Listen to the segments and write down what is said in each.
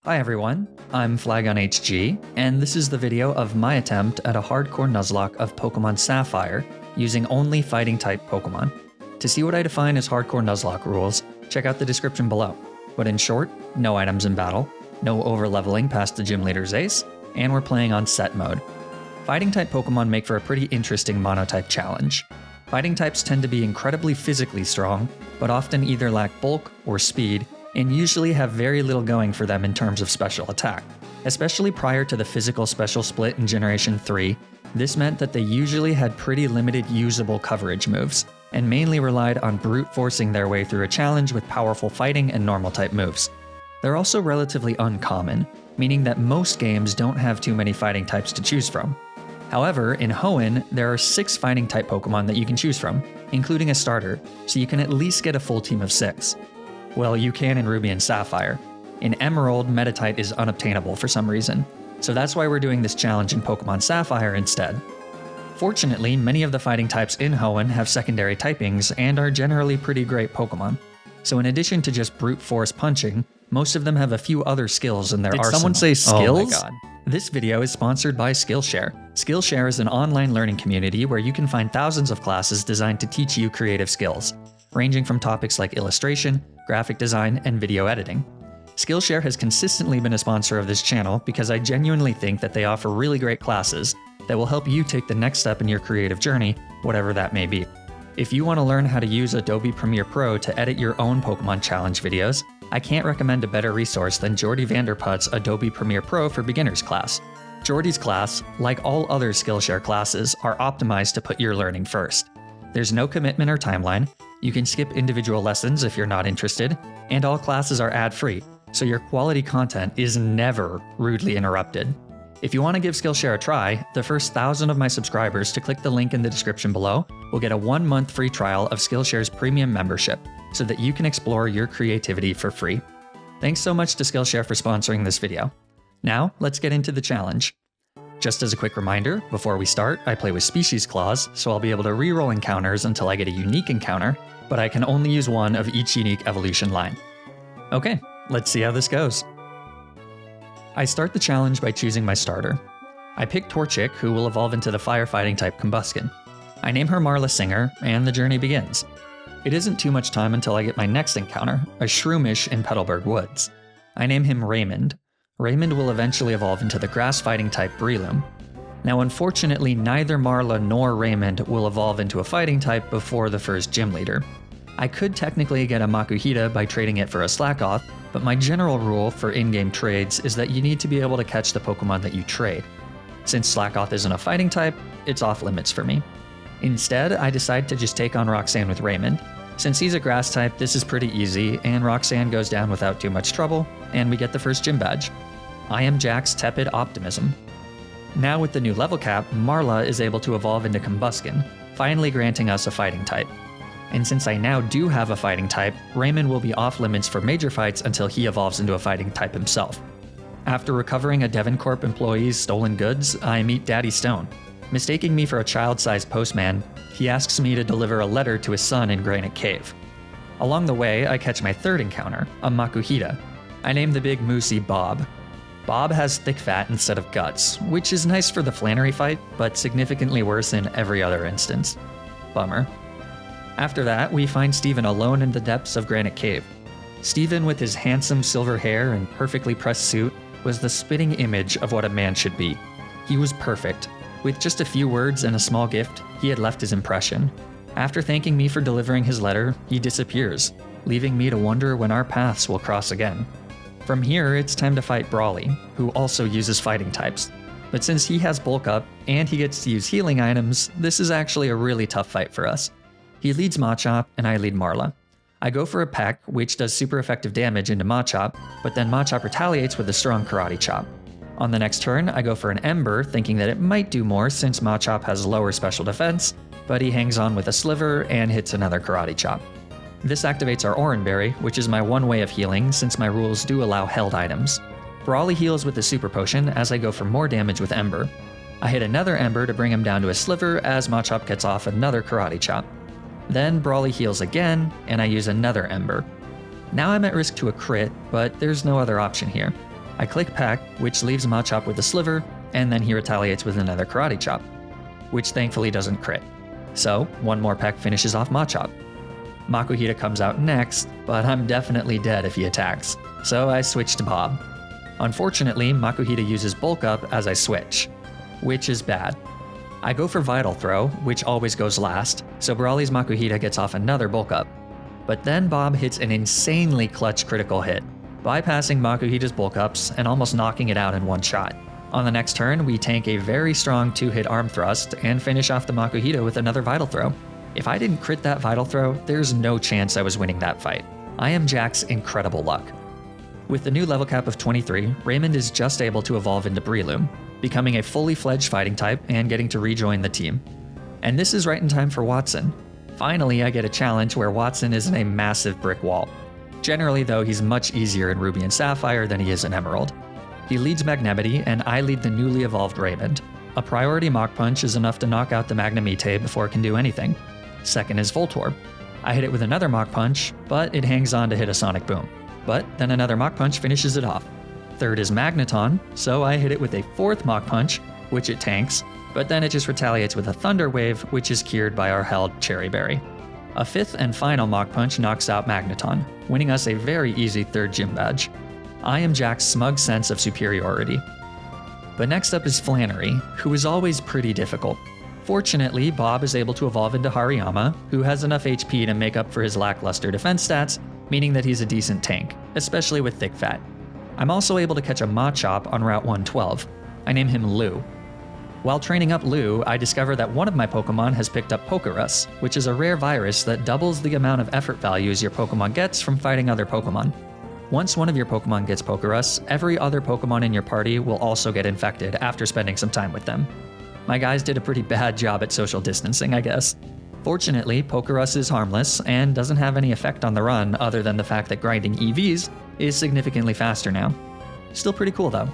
Hi everyone, I'm FlagonHG, and this is the video of my attempt at a hardcore Nuzlocke of Pokemon Sapphire using only Fighting Type Pokemon. To see what I define as Hardcore Nuzlocke Rules, check out the description below. But in short, no items in battle, no overleveling past the gym leader's ace, and we're playing on set mode. Fighting Type Pokemon make for a pretty interesting monotype challenge. Fighting types tend to be incredibly physically strong, but often either lack bulk or speed, and usually have very little going for them in terms of special attack. Especially prior to the physical special split in Generation 3, this meant that they usually had pretty limited usable coverage moves, and mainly relied on brute forcing their way through a challenge with powerful fighting and normal type moves. They're also relatively uncommon, meaning that most games don't have too many fighting types to choose from. However, in Hoenn, there are 6 fighting type Pokemon that you can choose from, including a starter, so you can at least get a full team of 6. Well, you can in Ruby and Sapphire. In Emerald, Metatite is unobtainable for some reason, so that's why we're doing this challenge in Pokemon Sapphire instead. Fortunately, many of the fighting types in Hoenn have secondary typings and are generally pretty great Pokemon. So in addition to just brute force punching, most of them have a few other skills in their arsenal. Did someone say skills? Oh my god. This video is sponsored by Skillshare. Skillshare is an online learning community where you can find thousands of classes designed to teach you creative skills, ranging from topics like illustration, graphic design, and video editing. Skillshare has consistently been a sponsor of this channel because I genuinely think that they offer really great classes that will help you take the next step in your creative journey, whatever that may be. If you want to learn how to use Adobe Premiere Pro to edit your own Pokemon Challenge videos, I can't recommend a better resource than Jordy Vanderput's Adobe Premiere Pro for Beginners class. Jordy's class, like all other Skillshare classes, are optimized to put your learning first. There's no commitment or timeline, you can skip individual lessons if you're not interested, and all classes are ad-free, so your quality content is never rudely interrupted. If you want to give Skillshare a try, the first 1,000 of my subscribers to click the link in the description below will get a 1-month free trial of Skillshare's premium membership, so that you can explore your creativity for free. Thanks so much to Skillshare for sponsoring this video. Now, let's get into the challenge. Just as a quick reminder, before we start, I play with Species Clause, so I'll be able to reroll encounters until I get a unique encounter, but I can only use one of each unique evolution line. Okay, let's see how this goes. I start the challenge by choosing my starter. I pick Torchic, who will evolve into the firefighting type Combusken. I name her Marla Singer, and the journey begins. It isn't too much time until I get my next encounter, a Shroomish in Petalburg Woods. I name him Raymond. Raymond will eventually evolve into the grass-fighting type Breloom. Now unfortunately, neither Marla nor Raymond will evolve into a fighting type before the first gym leader. I could technically get a Makuhita by trading it for a Slackoth, but my general rule for in-game trades is that you need to be able to catch the Pokemon that you trade. Since Slackoth isn't a fighting type, it's off limits for me. Instead, I decide to just take on Roxanne with Raymond. Since he's a grass type, this is pretty easy, and Roxanne goes down without too much trouble, and we get the first gym badge. I am Jack's Tepid Optimism. Now with the new level cap, Marla is able to evolve into Combusken, finally granting us a fighting type. And since I now do have a fighting type, Raymond will be off limits for major fights until he evolves into a fighting type himself. After recovering a Devoncorp employee's stolen goods, I meet Daddy Stone. Mistaking me for a child-sized postman, he asks me to deliver a letter to his son in Granite Cave. Along the way, I catch my third encounter, a Makuhita. I name the big moosey Bob. Bob has thick fat instead of guts, which is nice for the Flannery fight, but significantly worse in every other instance. Bummer. After that, we find Steven alone in the depths of Granite Cave. Steven, with his handsome silver hair and perfectly pressed suit, was the spitting image of what a man should be. He was perfect. With just a few words and a small gift, he had left his impression. After thanking me for delivering his letter, he disappears, leaving me to wonder when our paths will cross again. From here, it's time to fight Brawly, who also uses fighting types. But since he has bulk up, and he gets to use healing items, this is actually a really tough fight for us. He leads Machop, and I lead Marla. I go for a Peck, which does super effective damage into Machop, but then Machop retaliates with a strong Karate Chop. On the next turn, I go for an Ember, thinking that it might do more since Machop has lower special defense, but he hangs on with a Sliver and hits another Karate Chop. This activates our Oranberry, which is my one way of healing since my rules do allow held items. Brawly heals with a Super Potion as I go for more damage with Ember. I hit another Ember to bring him down to a Sliver as Machop gets off another Karate Chop. Then Brawly heals again, and I use another Ember. Now I'm at risk to a crit, but there's no other option here. I click Peck, which leaves Machop with a sliver, and then he retaliates with another Karate Chop, which thankfully doesn't crit. So, one more Peck finishes off Machop. Makuhita comes out next, but I'm definitely dead if he attacks, so I switch to Bob. Unfortunately, Makuhita uses Bulk Up as I switch, which is bad. I go for Vital Throw, which always goes last, so Brawly's Makuhita gets off another Bulk Up. But then Bob hits an insanely clutch critical hit, bypassing Makuhita's Bulk Ups and almost knocking it out in one shot. On the next turn, we tank a very strong 2-hit Arm Thrust and finish off the Makuhita with another Vital Throw. If I didn't crit that Vital Throw, there's no chance I was winning that fight. I am Jack's incredible luck. With the new level cap of 23, Raymond is just able to evolve into Breloom, becoming a fully fledged fighting type and getting to rejoin the team. And this is right in time for Watson. Finally, I get a challenge where Watson is in a massive brick wall. Generally though, he's much easier in Ruby and Sapphire than he is in Emerald. He leads Magnemity, and I lead the newly evolved Raymond. A priority Mach Punch is enough to knock out the Magnemite before it can do anything. Second is Voltorb. I hit it with another Mach Punch, but it hangs on to hit a Sonic Boom. But then another Mach Punch finishes it off. Third is Magneton, so I hit it with a fourth Mach Punch, which it tanks, but then it just retaliates with a Thunder Wave, which is cured by our held Cherry Berry. A fifth and final Mach Punch knocks out Magneton, winning us a very easy third gym badge. I am Jack's smug sense of superiority. But next up is Flannery, who is always pretty difficult. Fortunately, Bob is able to evolve into Hariyama, who has enough HP to make up for his lackluster defense stats, meaning that he's a decent tank, especially with Thick Fat. I'm also able to catch a Machop on Route 112. I name him Lou. While training up Lou, I discover that one of my Pokemon has picked up Pokerus, which is a rare virus that doubles the amount of effort values your Pokemon gets from fighting other Pokemon. Once one of your Pokemon gets Pokerus, every other Pokemon in your party will also get infected after spending some time with them. My guys did a pretty bad job at social distancing, I guess. Fortunately, Pokerus is harmless and doesn't have any effect on the run other than the fact that grinding EVs is significantly faster now. Still pretty cool though.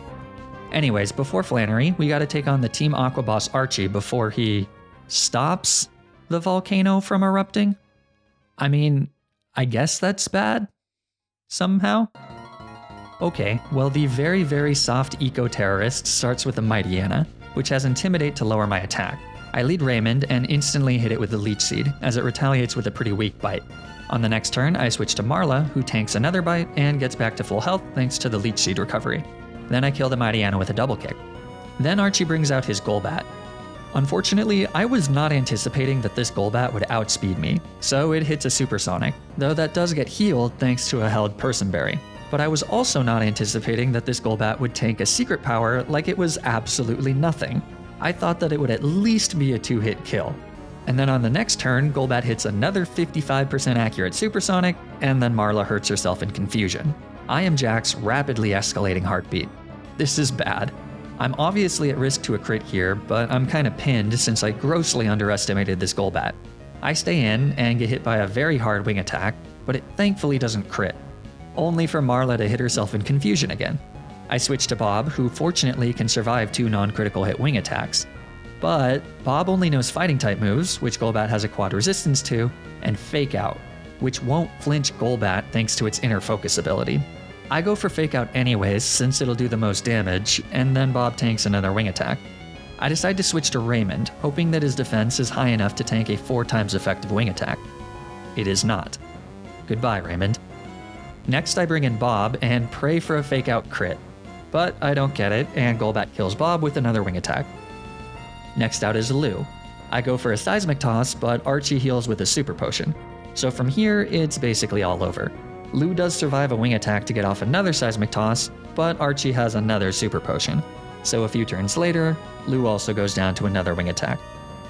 Anyways, before Flannery, we gotta take on the Team Aqua boss Archie before he stops the volcano from erupting. I mean, I guess that's bad? Somehow? Okay, well the very, very soft eco-terrorist starts with the Mightyena, which has Intimidate to lower my attack. I lead Raymond and instantly hit it with the Leech Seed, as it retaliates with a pretty weak bite. On the next turn, I switch to Marla, who tanks another bite and gets back to full health thanks to the Leech Seed recovery. Then I kill the Mightyena with a double kick. Then Archie brings out his Golbat. Unfortunately, I was not anticipating that this Golbat would outspeed me, so it hits a Supersonic, though that does get healed thanks to a held Person Berry. But I was also not anticipating that this Golbat would tank a secret power like it was absolutely nothing. I thought that it would at least be a 2-hit kill. And then on the next turn, Golbat hits another 55% accurate Supersonic, and then Marla hurts herself in confusion. I am Jack's rapidly escalating heartbeat. This is bad. I'm obviously at risk to a crit here, but I'm kinda pinned since I grossly underestimated this Golbat. I stay in and get hit by a very hard wing attack, but it thankfully doesn't crit. Only for Marla to hit herself in confusion again. I switch to Bob, who fortunately can survive 2 non-critical hit wing attacks. But Bob only knows fighting type moves, which Golbat has a quad resistance to, and Fake Out, which won't flinch Golbat thanks to its inner focus ability. I go for Fake Out anyways since it'll do the most damage, and then Bob tanks another wing attack. I decide to switch to Raymond, hoping that his defense is high enough to tank a 4 times effective wing attack. It is not. Goodbye, Raymond. Next I bring in Bob and pray for a Fake Out crit, but I don't get it, and Golbat kills Bob with another wing attack. Next out is Lou. I go for a Seismic Toss, but Archie heals with a Super Potion. So from here, it's basically all over. Lou does survive a wing attack to get off another Seismic Toss, but Archie has another Super Potion. So a few turns later, Lou also goes down to another wing attack.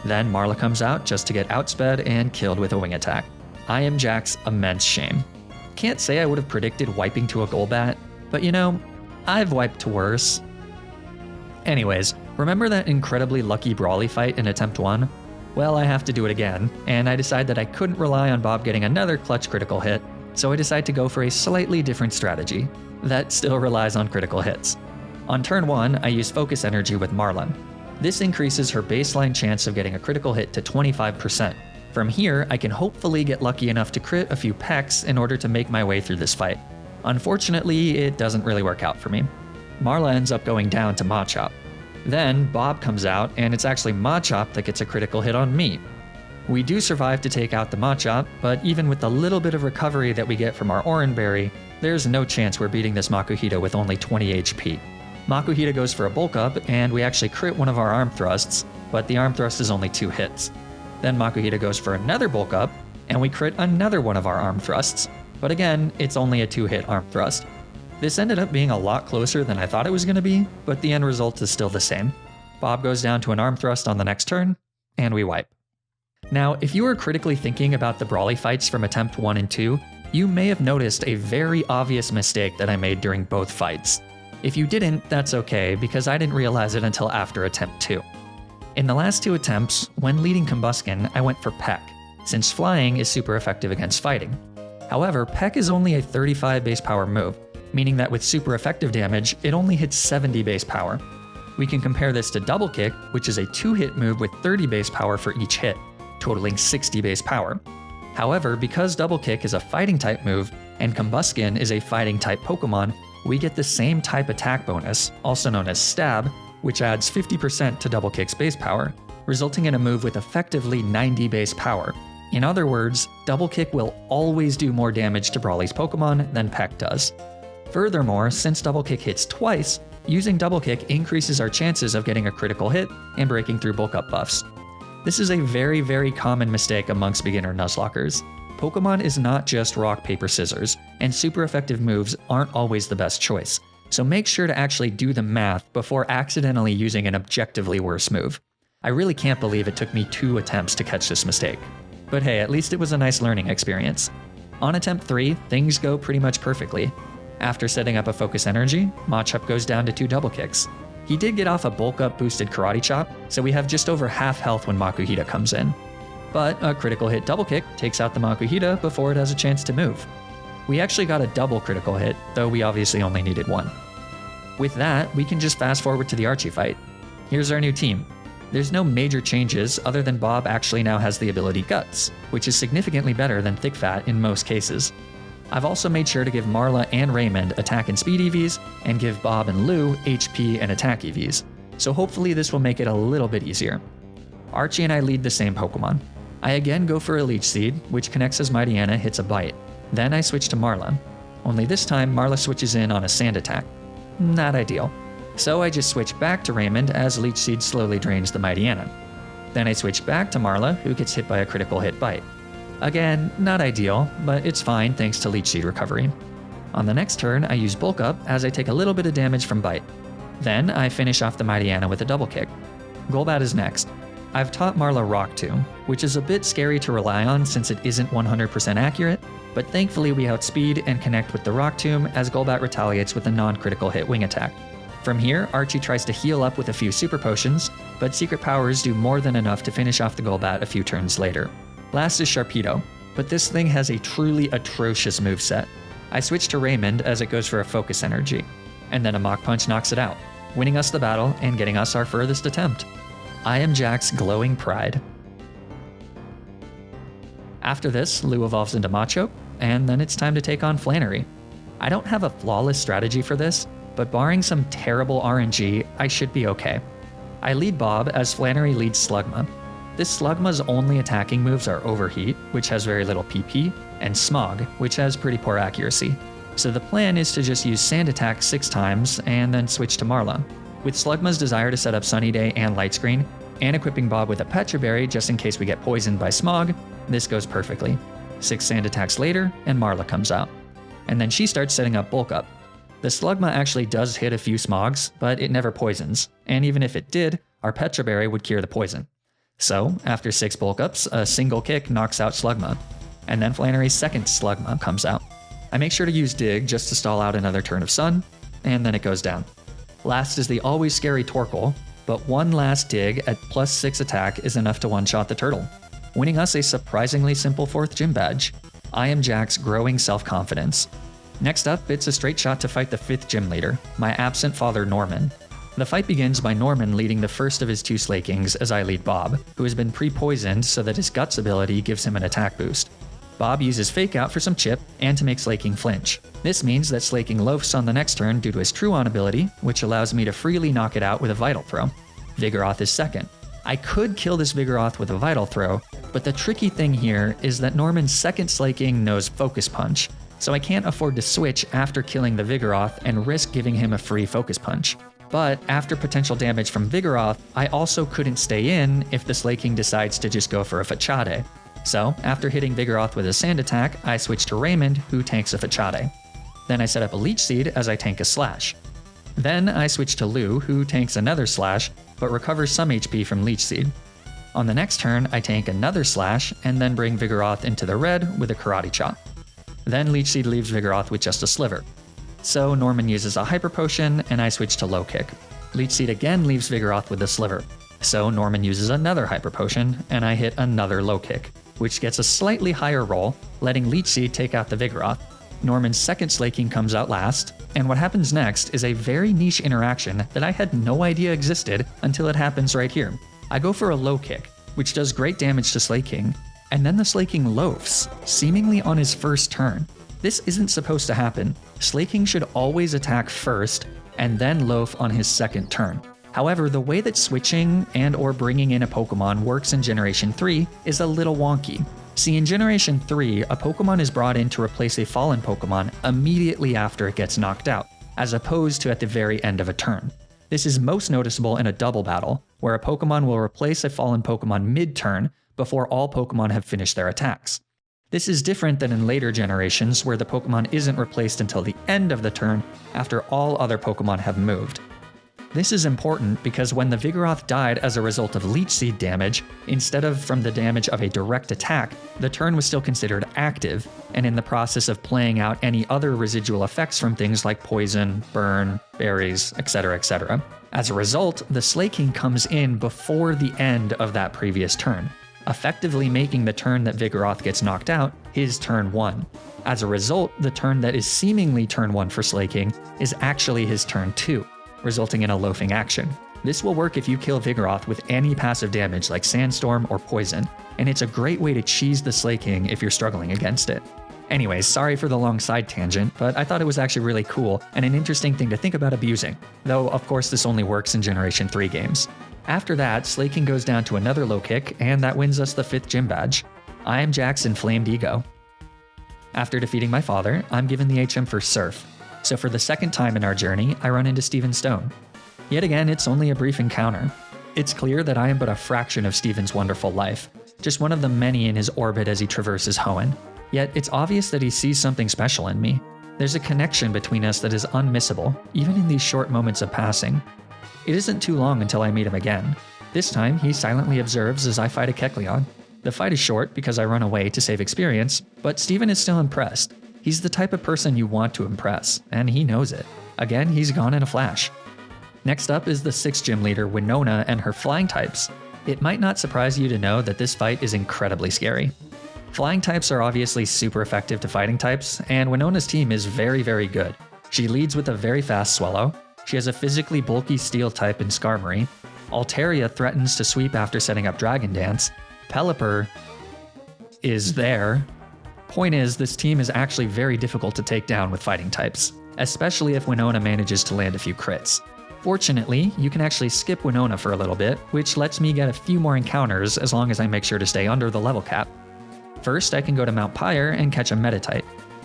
Then Marla comes out just to get outsped and killed with a wing attack. I am Jack's immense shame. Can't say I would have predicted wiping to a Golbat, but you know, I've wiped to worse. Anyways, remember that incredibly lucky Brawly fight in Attempt 1? Well, I have to do it again, and I decide that I couldn't rely on Bob getting another clutch critical hit, so I decide to go for a slightly different strategy that still relies on critical hits. On turn 1, I use Focus Energy with Marlon. This increases her baseline chance of getting a critical hit to 25%. From here, I can hopefully get lucky enough to crit a few pecks in order to make my way through this fight. Unfortunately, it doesn't really work out for me. Marla ends up going down to Machop. Then Bob comes out, and it's actually Machop that gets a critical hit on me. We do survive to take out the Machop, but even with the little bit of recovery that we get from our Oran Berry, there's no chance we're beating this Makuhita with only 20 HP. Makuhita goes for a bulk up, and we actually crit one of our arm thrusts, but the arm thrust is only 2 hits. Then Makuhita goes for another bulk up, and we crit another one of our arm thrusts, but again, it's only a 2-hit arm thrust. This ended up being a lot closer than I thought it was going to be, but the end result is still the same. Bob goes down to an arm thrust on the next turn, and we wipe. Now, if you were critically thinking about the Brawly fights from attempt 1 and 2, you may have noticed a very obvious mistake that I made during both fights. If you didn't, that's okay, because I didn't realize it until after attempt 2. In the last 2 attempts, when leading Combusken, I went for Peck, since flying is super effective against fighting. However, Peck is only a 35 base power move, meaning that with super effective damage, it only hits 70 base power. We can compare this to Double Kick, which is a 2-hit move with 30 base power for each hit, totaling 60 base power. However, because Double Kick is a fighting type move, and Combusken is a fighting type Pokemon, we get the same type attack bonus, also known as Stab, which adds 50% to Double Kick's base power, resulting in a move with effectively 90 base power. In other words, Double Kick will always do more damage to Brawly's Pokemon than Peck does. Furthermore, since Double Kick hits twice, using Double Kick increases our chances of getting a critical hit and breaking through bulk up buffs. This is a very, very common mistake amongst beginner Nuzlockers. Pokemon is not just rock, paper, scissors, and super effective moves aren't always the best choice, so make sure to actually do the math before accidentally using an objectively worse move. I really can't believe it took me 2 attempts to catch this mistake. But hey, at least it was a nice learning experience. On attempt 3, things go pretty much perfectly. After setting up a Focus Energy, Machop goes down to 2 Double Kicks. He did get off a bulk up boosted Karate Chop, so we have just over half health when Makuhita comes in. But a critical hit Double Kick takes out the Makuhita before it has a chance to move. We actually got a double critical hit, though we obviously only needed 1. With that, we can just fast forward to the Archie fight. Here's our new team. There's no major changes other than Bob actually now has the ability Guts, which is significantly better than Thick Fat in most cases. I've also made sure to give Marla and Raymond attack and speed EVs, and give Bob and Lou HP and attack EVs, so hopefully this will make it a little bit easier. Archie and I lead the same Pokemon. I again go for a Leech Seed, which connects as Mightyena hits a Bite. Then I switch to Marla. Only this time Marla switches in on a Sand attack. Not ideal. So I just switch back to Raymond as Leech Seed slowly drains the Mightyena. Then I switch back to Marla, who gets hit by a critical hit Bite. Again, not ideal, but it's fine thanks to Leech Seed recovery. On the next turn, I use Bulk Up as I take a little bit of damage from Bite. Then I finish off the Mightyena with a Double Kick. Golbat is next. I've taught Marla Rock Tomb, which is a bit scary to rely on since it isn't 100% accurate, but thankfully we outspeed and connect with the Rock Tomb as Golbat retaliates with a non-critical hit Wing attack. From here, Archie tries to heal up with a few Super Potions, but Secret Powers do more than enough to finish off the Golbat a few turns later. Last is Sharpedo, but this thing has a truly atrocious moveset. I switch to Raymond as it goes for a Focus Energy, and then a Mach Punch knocks it out, winning us the battle and getting us our furthest attempt. I am Jack's glowing pride. After this, Lou evolves into Machoke, and then it's time to take on Flannery. I don't have a flawless strategy for this, but barring some terrible RNG, I should be okay. I lead Bob as Flannery leads Slugma. This Slugma's only attacking moves are Overheat, which has very little PP, and Smog, which has pretty poor accuracy. So the plan is to just use Sand Attack 6 times and then switch to Marla. With Slugma's desire to set up Sunny Day and Light Screen, and equipping Bob with a Petra Berry just in case we get poisoned by Smog, this goes perfectly. 6 Sand Attacks later, and Marla comes out. And then she starts setting up Bulk Up. The Slugma actually does hit a few Smogs, but it never poisons, and even if it did, our Petra Berry would cure the poison. So, after 6 Bulk Ups, a single kick knocks out Slugma, and then Flannery's second Slugma comes out. I make sure to use Dig just to stall out another turn of Sun, and then it goes down. Last is the always scary Torkoal, but one last Dig at +6 attack is enough to one-shot the turtle, winning us a surprisingly simple 4th gym badge. I am Jack's growing self-confidence. Next up, it's a straight shot to fight the 5th gym leader, my absent father Norman. The fight begins by Norman leading the first of his 2 Slakings as I lead Bob, who has been pre-poisoned so that his Guts ability gives him an attack boost. Bob uses Fake Out for some chip and to make Slaking flinch. This means that Slaking loafs on the next turn due to his True On ability, which allows me to freely knock it out with a Vital Throw. Vigoroth is second. I could kill this Vigoroth with a Vital Throw, but the tricky thing here is that Norman's second Slaking knows Focus Punch, so I can't afford to switch after killing the Vigoroth and risk giving him a free Focus Punch. But after potential damage from Vigoroth, I also couldn't stay in if the Slaking decides to just go for a Fachade. So, after hitting Vigoroth with a Sand attack, I switch to Raymond, who tanks a Fachade. Then I set up a Leech Seed as I tank a Slash. Then I switch to Lou, who tanks another Slash, but recovers some HP from Leech Seed. On the next turn, I tank another Slash, and then bring Vigoroth into the red with a Karate Chop. Then Leech Seed leaves Vigoroth with just a Sliver. So Norman uses a Hyper Potion, and I switch to Low Kick. Leech Seed again leaves Vigoroth with a Sliver. So Norman uses another Hyper Potion, and I hit another Low Kick, which gets a slightly higher roll, letting Leech Seed take out the Vigoroth. Norman's second Slaking comes out last, and what happens next is a very niche interaction that I had no idea existed until it happens right here. I go for a Low Kick, which does great damage to Slaking, and then the Slaking loafs, seemingly on his first turn. This isn't supposed to happen. Slaking should always attack first, and then loaf on his second turn. However, the way that switching and or bringing in a Pokemon works in Generation 3 is a little wonky. See, in Generation 3, a Pokemon is brought in to replace a fallen Pokemon immediately after it gets knocked out, as opposed to at the very end of a turn. This is most noticeable in a double battle, where a Pokemon will replace a fallen Pokemon mid-turn before all Pokemon have finished their attacks. This is different than in later generations, where the Pokemon isn't replaced until the end of the turn after all other Pokemon have moved. This is important because when the Vigoroth died as a result of Leech Seed damage, instead of from the damage of a direct attack, the turn was still considered active, and in the process of playing out any other residual effects from things like poison, burn, berries, etc., etc. As a result, the Slaking comes in before the end of that previous turn, effectively making the turn that Vigoroth gets knocked out his turn 1. As a result, the turn that is seemingly turn 1 for Slaking is actually his turn 2. Resulting in a loafing action. This will work if you kill Vigoroth with any passive damage like Sandstorm or Poison, and it's a great way to cheese the Slaking if you're struggling against it. Anyways, sorry for the long side tangent, but I thought it was actually really cool and an interesting thing to think about abusing, though of course this only works in Generation 3 games. After that, Slaking goes down to another Low Kick, and that wins us the 5th gym badge. I am Jack's Inflamed Ego. After defeating my father, I'm given the HM for Surf. So for the second time in our journey, I run into Stephen Stone. Yet again, it's only a brief encounter. It's clear that I am but a fraction of Stephen's wonderful life, just one of the many in his orbit as he traverses Hoenn. Yet it's obvious that he sees something special in me. There's a connection between us that is unmissable, even in these short moments of passing. It isn't too long until I meet him again. This time, he silently observes as I fight a Kecleon. The fight is short because I run away to save experience, but Stephen is still impressed. He's the type of person you want to impress, and he knows it. Again, he's gone in a flash. Next up is the 6th gym leader, Winona, and her flying types. It might not surprise you to know that this fight is incredibly scary. Flying types are obviously super effective to fighting types, and Winona's team is very, very good. She leads with a very fast Swellow. She has a physically bulky steel type in Skarmory. Altaria threatens to sweep after setting up Dragon Dance. Pelipper is there. Point is, this team is actually very difficult to take down with fighting types, especially if Winona manages to land a few crits. Fortunately, you can actually skip Winona for a little bit, which lets me get a few more encounters as long as I make sure to stay under the level cap. First, I can go to Mount Pyre and catch a Metatype.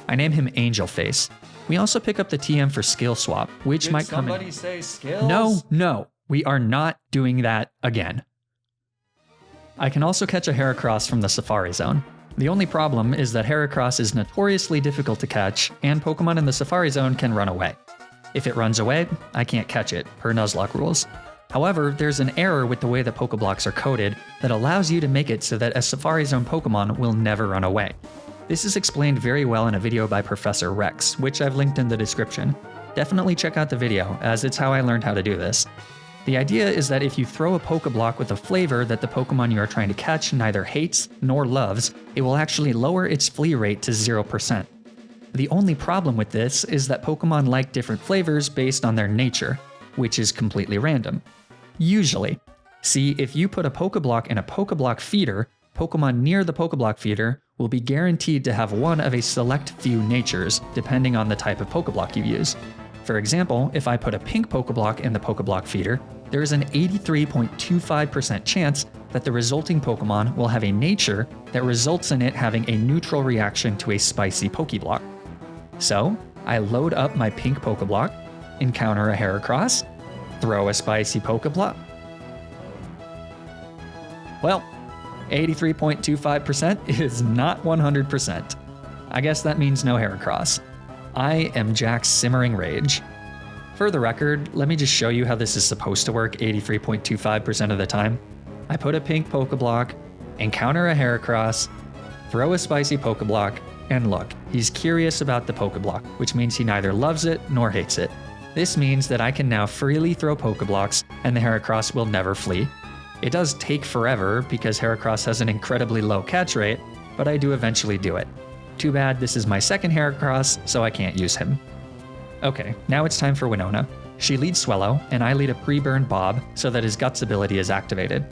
I name him Angel Face. We also pick up the TM for Skill Swap, which might come in. Did somebody say skills? No, we are not doing that again. I can also catch a Heracross from the Safari Zone. The only problem is that Heracross is notoriously difficult to catch, and Pokemon in the Safari Zone can run away. If it runs away, I can't catch it, per Nuzlocke rules. However, there's an error with the way that Pokeblocks are coded that allows you to make it so that a Safari Zone Pokemon will never run away. This is explained very well in a video by Professor Rex, which I've linked in the description. Definitely check out the video, as it's how I learned how to do this. The idea is that if you throw a Pokeblock with a flavor that the Pokemon you are trying to catch neither hates nor loves, it will actually lower its flee rate to 0%. The only problem with this is that Pokemon like different flavors based on their nature, which is completely random. Usually. See, if you put a Pokeblock in a Pokeblock feeder, Pokemon near the Pokeblock feeder will be guaranteed to have one of a select few natures depending on the type of Pokéblock you use. For example, if I put a pink Pokéblock in the Pokéblock feeder, there is an 83.25% chance that the resulting Pokemon will have a nature that results in it having a neutral reaction to a spicy Pokéblock. So, I load up my pink Pokéblock, encounter a Heracross, throw a spicy Pokéblock. Well, 83.25% is not 100%. I guess that means no Heracross. I am Jack's simmering rage. For the record, let me just show you how this is supposed to work 83.25% of the time. I put a pink Pokéblock, encounter a Heracross, throw a spicy Pokéblock, and look, he's curious about the Pokéblock, which means he neither loves it nor hates it. This means that I can now freely throw Pokéblocks and the Heracross will never flee. It does take forever because Heracross has an incredibly low catch rate, but I do eventually do it. Too bad this is my second Heracross, so I can't use him. Okay, now it's time for Winona. She leads Swellow, and I lead a pre-burned Bob so that his Guts ability is activated.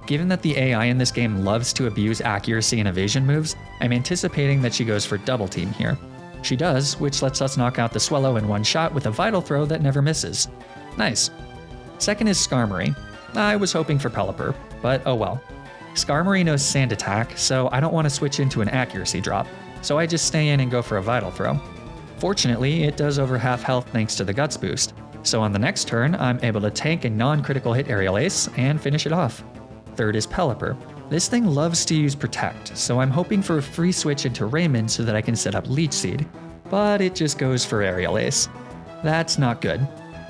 Given that the AI in this game loves to abuse accuracy and evasion moves, I'm anticipating that she goes for Double Team here. She does, which lets us knock out the Swellow in one shot with a Vital Throw that never misses. Nice. Second is Skarmory. I was hoping for Pelipper, but oh well. Skarmory knows Sand Attack, so I don't want to switch into an accuracy drop, so I just stay in and go for a Vital Throw. Fortunately, it does over half health thanks to the Guts boost, so on the next turn, I'm able to tank a non-critical hit Aerial Ace and finish it off. Third is Pelipper. This thing loves to use Protect, so I'm hoping for a free switch into Raymond so that I can set up Leech Seed, but it just goes for Aerial Ace. That's not good.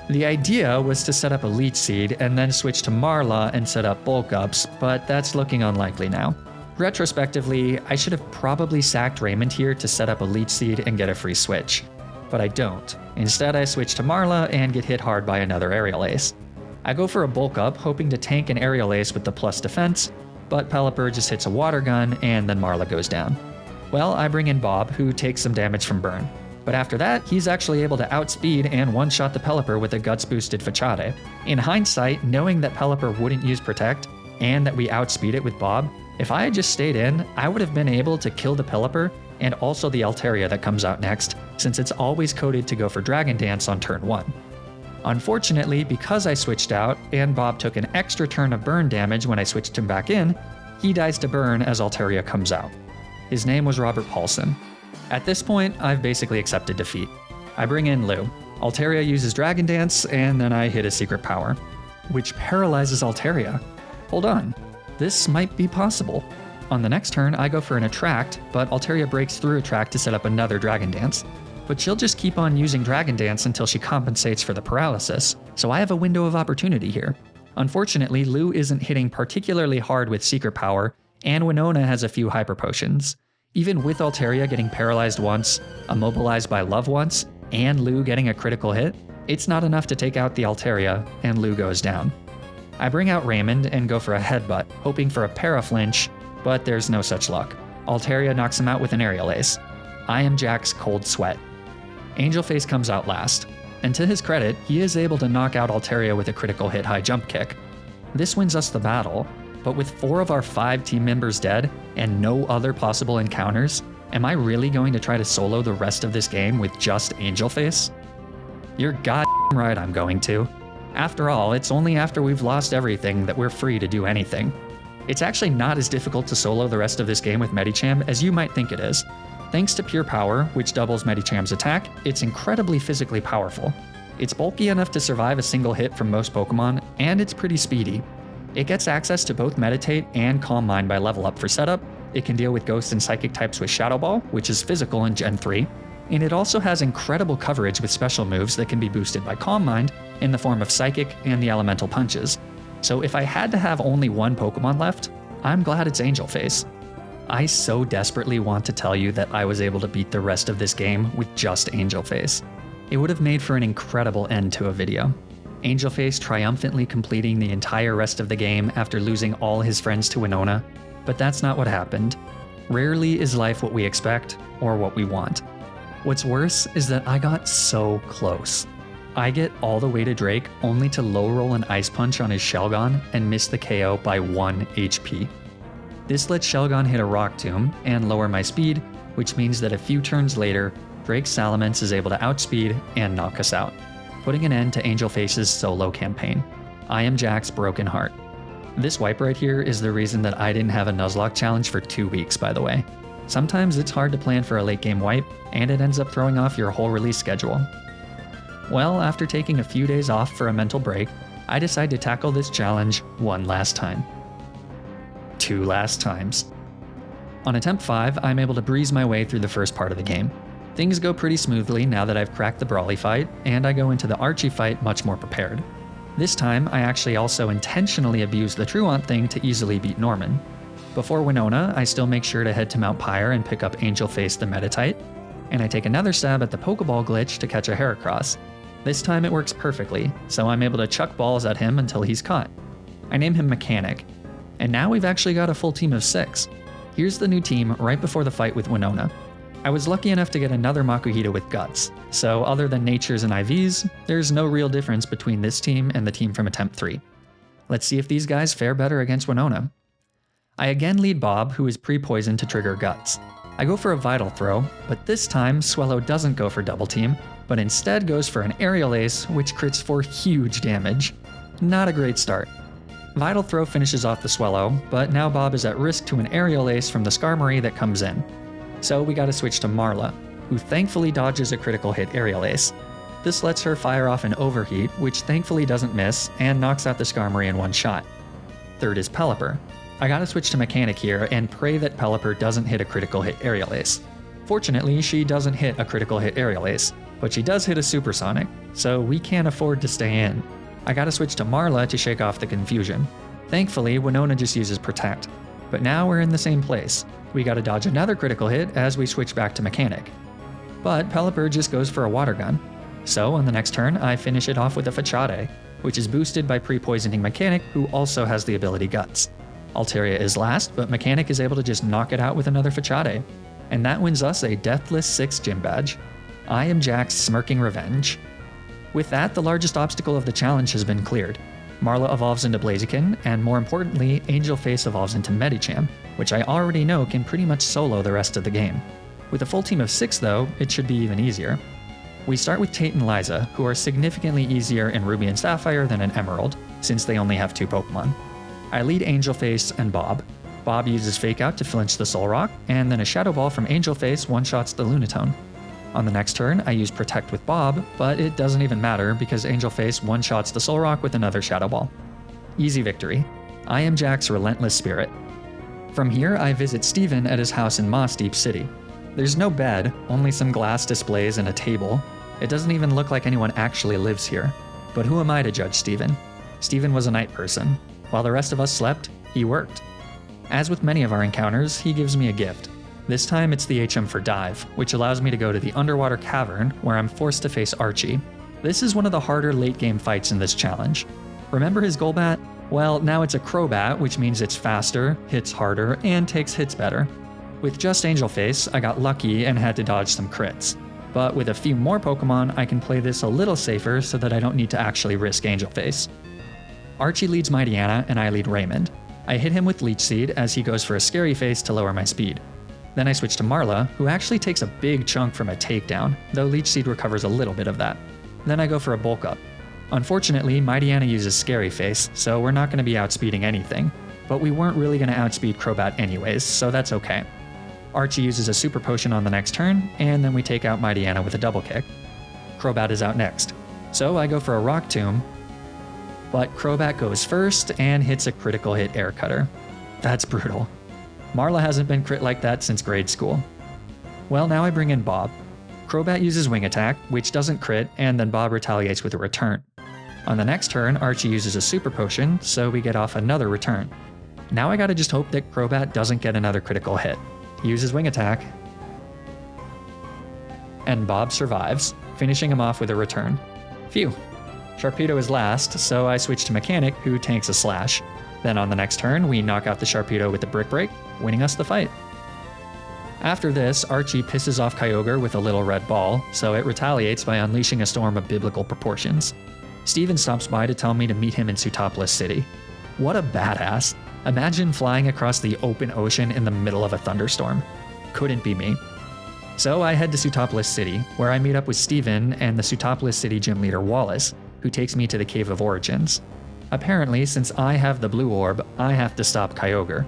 The idea was to set up a Leech Seed and then switch to Marla and set up Bulk Ups, but that's looking unlikely now. Retrospectively, I should have probably sacked Raymond here to set up a Leech Seed and get a free switch, but I don't. Instead, I switch to Marla and get hit hard by another Aerial Ace. I go for a Bulk Up, hoping to tank an Aerial Ace with the plus defense, but Pelipper just hits a Water Gun and then Marla goes down. Well, I bring in Bob, who takes some damage from Burn. But after that, he's actually able to outspeed and one-shot the Pelipper with a Guts-boosted Fachade. In hindsight, knowing that Pelipper wouldn't use Protect, and that we outspeed it with Bob, if I had just stayed in, I would have been able to kill the Pelipper and also the Altaria that comes out next, since it's always coded to go for Dragon Dance on turn 1. Unfortunately, because I switched out, and Bob took an extra turn of burn damage when I switched him back in, he dies to burn as Altaria comes out. His name was Robert Paulson. At this point, I've basically accepted defeat. I bring in Lou. Altaria uses Dragon Dance, and then I hit a Secret Power, which paralyzes Altaria. Hold on, this might be possible. On the next turn, I go for an Attract, but Altaria breaks through Attract to set up another Dragon Dance. But she'll just keep on using Dragon Dance until she compensates for the paralysis, so I have a window of opportunity here. Unfortunately, Lou isn't hitting particularly hard with Secret Power, and Winona has a few Hyper Potions. Even with Altaria getting paralyzed once, immobilized by Love once, and Lou getting a critical hit, it's not enough to take out the Altaria, and Lou goes down. I bring out Raymond and go for a Headbutt, hoping for a Paraflinch, but there's no such luck. Altaria knocks him out with an Aerial Ace. I am Jack's Cold Sweat. Angel Face comes out last, and to his credit, he is able to knock out Altaria with a critical hit high jump kick. This wins us the battle, but with 4 of our 5 team members dead and no other possible encounters, am I really going to try to solo the rest of this game with just Angel Face? You're goddamn right I'm going to. After all, it's only after we've lost everything that we're free to do anything. It's actually not as difficult to solo the rest of this game with Medicham as you might think it is. Thanks to Pure Power, which doubles Medicham's attack, it's incredibly physically powerful. It's bulky enough to survive a single hit from most Pokemon, and it's pretty speedy. It gets access to both Meditate and Calm Mind by level up for setup. It can deal with Ghost and Psychic types with Shadow Ball, which is physical in Gen 3, and it also has incredible coverage with special moves that can be boosted by Calm Mind in the form of Psychic and the Elemental Punches. So if I had to have only one Pokemon left, I'm glad it's Angel Face. I so desperately want to tell you that I was able to beat the rest of this game with just Angel Face. It would have made for an incredible end to a video. Angel Face triumphantly completing the entire rest of the game after losing all his friends to Winona, but that's not what happened. Rarely is life what we expect or what we want. What's worse is that I got so close. I get all the way to Drake only to low roll an Ice Punch on his Shelgon and miss the KO by 1 HP. This lets Shelgon hit a Rock Tomb and lower my speed, which means that a few turns later, Drake's Salamence is able to outspeed and knock us out, putting an end to Angel Face's solo campaign. I am Jack's broken heart. This wipe right here is the reason that I didn't have a Nuzlocke challenge for 2 weeks, by the way. Sometimes it's hard to plan for a late game wipe, and it ends up throwing off your whole release schedule. Well, after taking a few days off for a mental break, I decide to tackle this challenge one last time. 2 last times. On attempt 5, I'm able to breeze my way through the first part of the game. Things go pretty smoothly now that I've cracked the Brawly fight, and I go into the Archie fight much more prepared. This time, I actually also intentionally abuse the Truant thing to easily beat Norman. Before Winona, I still make sure to head to Mount Pyre and pick up Angel Face the Meditite, and I take another stab at the Pokeball glitch to catch a Heracross. This time it works perfectly, so I'm able to chuck balls at him until he's caught. I name him Mechanic. And now we've actually got a full team of 6. Here's the new team right before the fight with Winona. I was lucky enough to get another Makuhita with Guts, so other than Natures and IVs, there's no real difference between this team and the team from attempt 3. Let's see if these guys fare better against Winona. I again lead Bob, who is pre-poisoned to trigger Guts. I go for a Vital Throw, but this time Swellow doesn't go for double team, but instead goes for an Aerial Ace, which crits for huge damage. Not a great start. Vital Throw finishes off the Swellow, but now Bob is at risk to an Aerial Ace from the Skarmory that comes in. So we gotta switch to Marla, who thankfully dodges a critical hit Aerial Ace. This lets her fire off an Overheat, which thankfully doesn't miss, and knocks out the Skarmory in one shot. Third is Pelipper. I gotta switch to Mechanic here and pray that Pelipper doesn't hit a critical hit Aerial Ace. Fortunately, she doesn't hit a critical hit Aerial Ace, but she does hit a Supersonic, so we can't afford to stay in. I gotta switch to Marla to shake off the confusion. Thankfully, Winona just uses Protect. But now we're in the same place. We gotta dodge another critical hit as we switch back to Mechanic. But Pelipper just goes for a Water Gun. So on the next turn, I finish it off with a Fachade, which is boosted by pre-poisoning Mechanic, who also has the ability Guts. Altaria is last, but Mechanic is able to just knock it out with another Fachade. And that wins us a Deathless 6 gym badge. I am Jack's smirking revenge. With that, the largest obstacle of the challenge has been cleared. Marla evolves into Blaziken, and more importantly, Angel Face evolves into Medicham, which I already know can pretty much solo the rest of the game. With a full team of 6 though, it should be even easier. We start with Tate and Liza, who are significantly easier in Ruby and Sapphire than in Emerald, since they only have 2 Pokemon. I lead Angel Face and Bob. Bob uses Fake Out to flinch the Soul Rock, and then a Shadow Ball from Angel Face one-shots the Lunatone. On the next turn, I use Protect with Bob, but it doesn't even matter because Angel Face one-shots the Soul Rock with another Shadow Ball. Easy victory. I am Jack's relentless spirit. From here, I visit Steven at his house in Moss Deep City. There's no bed, only some glass displays and a table. It doesn't even look like anyone actually lives here. But who am I to judge Steven? Steven was a night person. While the rest of us slept, he worked. As with many of our encounters, he gives me a gift. This time it's the HM for Dive, which allows me to go to the underwater cavern where I'm forced to face Archie. This is one of the harder late game fights in this challenge. Remember his Golbat? Well, now it's a Crobat, which means it's faster, hits harder, and takes hits better. With just Angel Face, I got lucky and had to dodge some crits. But with a few more Pokemon, I can play this a little safer so that I don't need to actually risk Angel Face. Archie leads Mightyena and I lead Raymond. I hit him with Leech Seed as he goes for a Scary Face to lower my speed. Then I switch to Marla, who actually takes a big chunk from a takedown, though Leech Seed recovers a little bit of that. Then I go for a Bulk Up. Unfortunately, Mightyena uses Scary Face, so we're not going to be outspeeding anything, but we weren't really going to outspeed Crobat anyways, so that's okay. Archie uses a Super Potion on the next turn, and then we take out Mightyena with a Double Kick. Crobat is out next, so I go for a Rock Tomb, but Crobat goes first and hits a critical hit Air Cutter. That's brutal. Marla hasn't been crit like that since grade school. Well, now I bring in Bob. Crobat uses Wing Attack, which doesn't crit, and then Bob retaliates with a Return. On the next turn, Archie uses a Super Potion, so we get off another Return. Now I gotta just hope that Crobat doesn't get another critical hit. He uses Wing Attack, and Bob survives, finishing him off with a Return. Phew. Sharpedo is last, so I switch to Mechanic, who tanks a Slash. Then on the next turn, we knock out the Sharpedo with the Brick Break, winning us the fight. After this, Archie pisses off Kyogre with a little red ball, so it retaliates by unleashing a storm of biblical proportions. Steven stops by to tell me to meet him in Sootopolis City. What a badass. Imagine flying across the open ocean in the middle of a thunderstorm. Couldn't be me. So I head to Sootopolis City, where I meet up with Steven and the Sootopolis City gym leader Wallace, who takes me to the Cave of Origins. Apparently, since I have the blue orb, I have to stop Kyogre.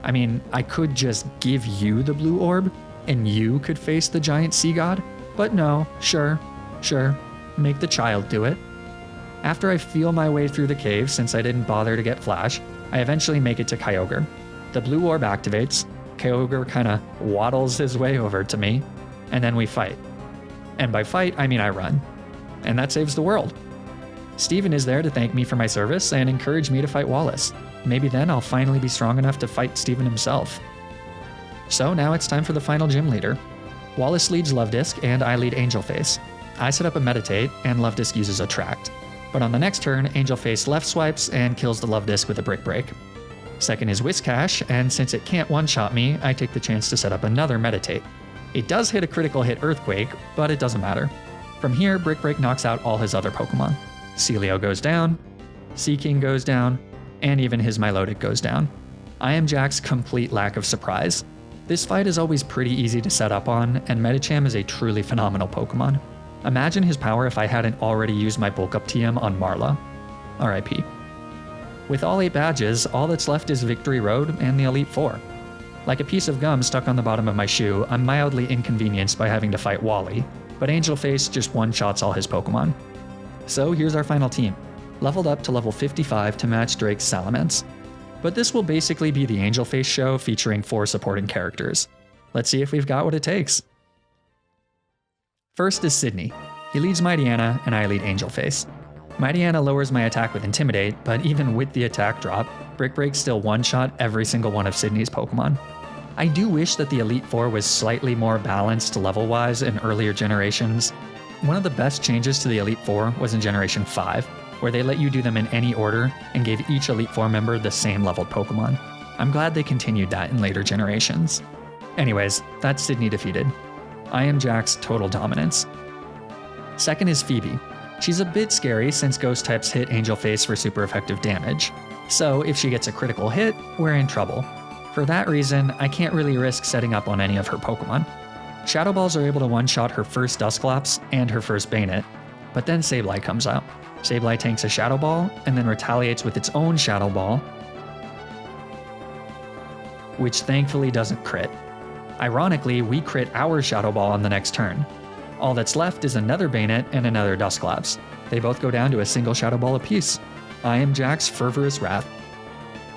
I mean, I could just give you the blue orb, and you could face the giant sea god, but no, sure, make the child do it. After I feel my way through the cave, since I didn't bother to get Flash, I eventually make it to Kyogre. The blue orb activates, Kyogre kinda waddles his way over to me, and then we fight. And by fight, I mean I run. And that saves the world. Steven is there to thank me for my service and encourage me to fight Wallace. Maybe then I'll finally be strong enough to fight Steven himself. So now it's time for the final gym leader. Wallace leads Lovedisk and I lead Angelface. I set up a Meditate and Lovedisk uses Attract. But on the next turn, Angelface left swipes and kills the Lovedisk with a Brick Break. Second is Whiscash, and since it can't one-shot me, I take the chance to set up another Meditate. It does hit a critical hit Earthquake, but it doesn't matter. From here, Brick Break knocks out all his other Pokemon. Celio goes down, Seaking goes down, and even his Milotic goes down. I am Jack's complete lack of surprise. This fight is always pretty easy to set up on, and Medicham is a truly phenomenal Pokemon. Imagine his power if I hadn't already used my Bulk Up TM on Marla. RIP. With all 8 badges, all that's left is Victory Road and the Elite Four. Like a piece of gum stuck on the bottom of my shoe, I'm mildly inconvenienced by having to fight Wally, but Angelface just one-shots all his Pokemon. So here's our final team, leveled up to level 55 to match Drake's Salamence. But this will basically be the Angelface show featuring 4 supporting characters. Let's see if we've got what it takes. First is Sydney. He leads Mightyena and I lead Angelface. Mightyena lowers my attack with Intimidate, but even with the attack drop, Brick Break still one-shot every single one of Sydney's Pokemon. I do wish that the Elite Four was slightly more balanced level-wise in earlier generations. One of the best changes to the Elite Four was in Generation 5, where they let you do them in any order and gave each Elite Four member the same leveled Pokemon. I'm glad they continued that in later generations. Anyways, that's Sydney defeated. I am Jack's total dominance. Second is Phoebe. She's a bit scary since Ghost types hit Angelface for super effective damage. So if she gets a critical hit, we're in trouble. For that reason, I can't really risk setting up on any of her Pokemon. Shadow Balls are able to one-shot her first Dusclops and her first Bayonet, but then Sableye comes out. Sableye tanks a Shadow Ball and then retaliates with its own Shadow Ball, which thankfully doesn't crit. Ironically, we crit our Shadow Ball on the next turn. All that's left is another Bayonet and another Dusclops. They both go down to a single Shadow Ball apiece. I am Jack's Fervorous Wrath.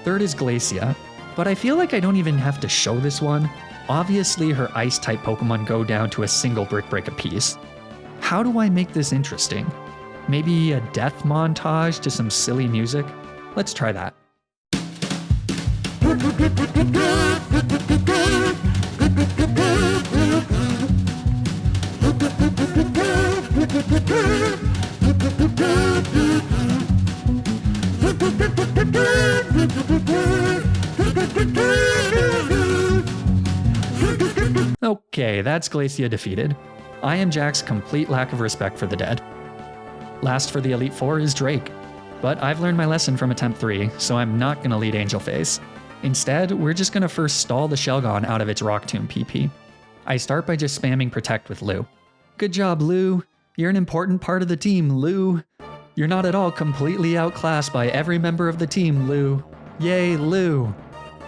Third is Glacia, but I feel like I don't even have to show this one. Obviously her Ice-type Pokemon go down to a single Brick Break apiece. How do I make this interesting? Maybe a death montage to some silly music? Let's try that. Okay, that's Glacia defeated. I am Jack's complete lack of respect for the dead. Last for the Elite Four is Drake. But I've learned my lesson from Attempt 3, so I'm not going to lead Angelface. Instead, we're just going to first stall the Shelgon out of its Rock Tomb PP. I start by just spamming Protect with Lou. Good job, Lou. You're an important part of the team, Lou. You're not at all completely outclassed by every member of the team, Lou. Yay, Lou.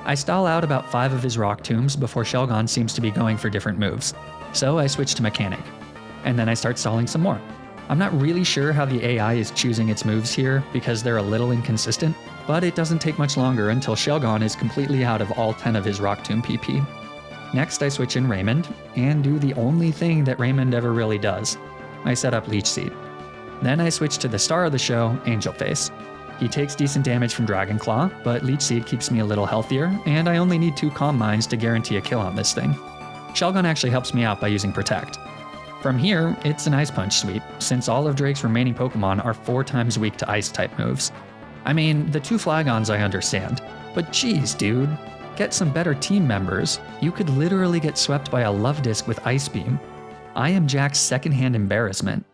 I stall out about 5 of his Rock Tombs before Shelgon seems to be going for different moves. So I switch to Mechanic. And then I start stalling some more. I'm not really sure how the AI is choosing its moves here because they're a little inconsistent, but it doesn't take much longer until Shelgon is completely out of all 10 of his Rock Tomb PP. Next I switch in Raymond, and do the only thing that Raymond ever really does. I set up Leech Seed. Then I switch to the star of the show, Angelface. He takes decent damage from Dragon Claw, but Leech Seed keeps me a little healthier, and I only need 2 Calm Minds to guarantee a kill on this thing. Shelgon actually helps me out by using Protect. From here, it's an Ice Punch sweep, since all of Drake's remaining Pokemon are 4 times weak to Ice-type moves. I mean, the 2 Flagons I understand, but geez, dude. Get some better team members. You could literally get swept by a Lovedisk with Ice Beam. I am Jack's secondhand embarrassment.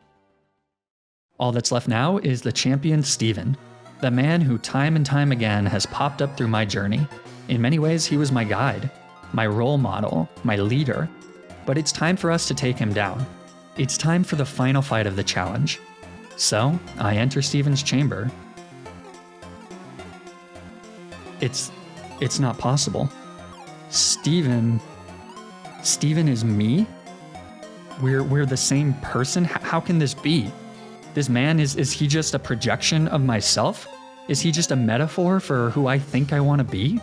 All that's left now is the champion Steven. The man who time and time again has popped up through my journey. In many ways, he was my guide, my role model, my leader. But it's time for us to take him down. It's time for the final fight of the challenge. So, I enter Steven's chamber. It's not possible. Steven is me? We're the same person? How can this be? This man, is he just a projection of myself? Is he just a metaphor for who I think I want to be?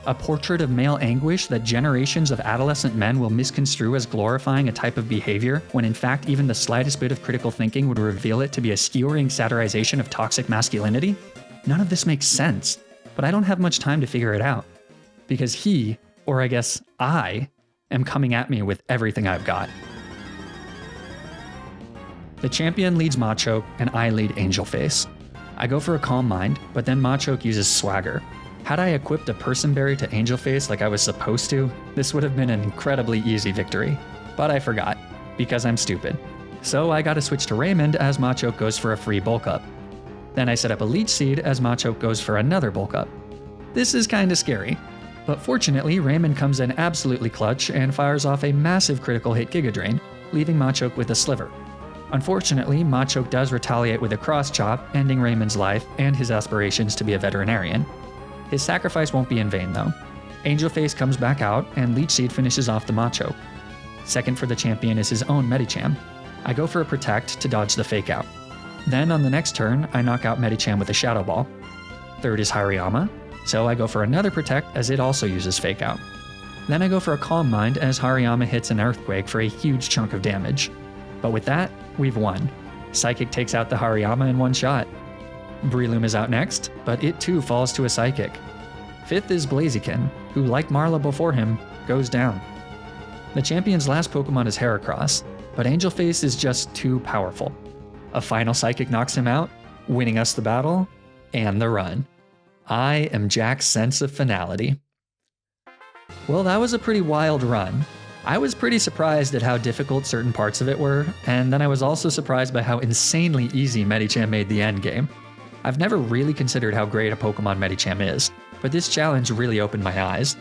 A portrait of male anguish that generations of adolescent men will misconstrue as glorifying a type of behavior, when in fact even the slightest bit of critical thinking would reveal it to be a skewering satirization of toxic masculinity? None of this makes sense, but I don't have much time to figure it out. Because he, or I guess I, am coming at me with everything I've got. The champion leads Machoke, and I lead Angelface. I go for a Calm Mind, but then Machoke uses Swagger. Had I equipped a Person Berry to Angelface like I was supposed to, this would have been an incredibly easy victory. But I forgot, because I'm stupid. So I gotta switch to Raymond as Machoke goes for a free Bulk Up. Then I set up a Leech Seed as Machoke goes for another Bulk Up. This is kinda scary. But fortunately, Raymond comes in absolutely clutch and fires off a massive critical hit Giga Drain, leaving Machoke with a Sliver. Unfortunately, Machoke does retaliate with a Cross Chop, ending Raymond's life and his aspirations to be a veterinarian. His sacrifice won't be in vain though. Angelface comes back out, and Leech Seed finishes off the Machoke. Second for the champion is his own Medicham. I go for a Protect to dodge the Fake Out. Then on the next turn, I knock out Medicham with a Shadow Ball. Third is Hariyama, so I go for another Protect as it also uses Fake Out. Then I go for a Calm Mind as Hariyama hits an Earthquake for a huge chunk of damage. But with that, we've won. Psychic takes out the Hariyama in one shot. Breloom is out next, but it too falls to a Psychic. Fifth is Blaziken, who, like Marla before him, goes down. The champion's last Pokemon is Heracross, but Angelface is just too powerful. A final Psychic knocks him out, winning us the battle and the run. I am Jack's sense of finality. Well, that was a pretty wild run. I was pretty surprised at how difficult certain parts of it were, and then I was also surprised by how insanely easy Medicham made the endgame. I've never really considered how great a Pokemon Medicham is, but this challenge really opened my eyes.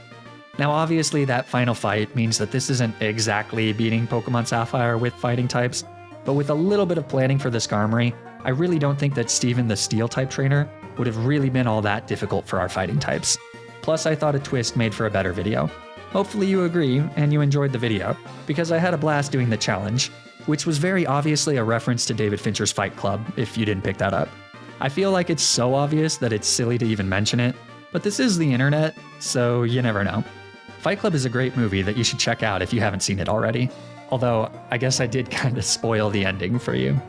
Now obviously that final fight means that this isn't exactly beating Pokemon Sapphire with fighting types, but with a little bit of planning for the Skarmory, I really don't think that Steven the Steel-type trainer would have really been all that difficult for our fighting types. Plus I thought a twist made for a better video. Hopefully you agree and you enjoyed the video, because I had a blast doing the challenge, which was very obviously a reference to David Fincher's Fight Club, if you didn't pick that up. I feel like it's so obvious that it's silly to even mention it, but this is the internet, so you never know. Fight Club is a great movie that you should check out if you haven't seen it already, although I guess I did kinda spoil the ending for you.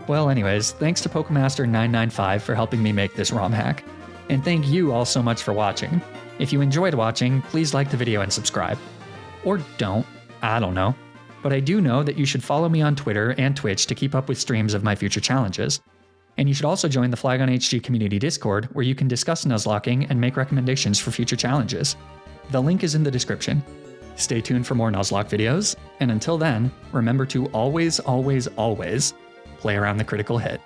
Well anyways, thanks to Pokemaster995 for helping me make this ROM hack, and thank you all so much for watching. If you enjoyed watching, please like the video and subscribe. Or don't, I don't know. But I do know that you should follow me on Twitter and Twitch to keep up with streams of my future challenges. And you should also join the Flag on HG community Discord, where you can discuss Nuzlocking and make recommendations for future challenges. The link is in the description. Stay tuned for more Nuzlocke videos, and until then, remember to always, always, always play around the critical hit.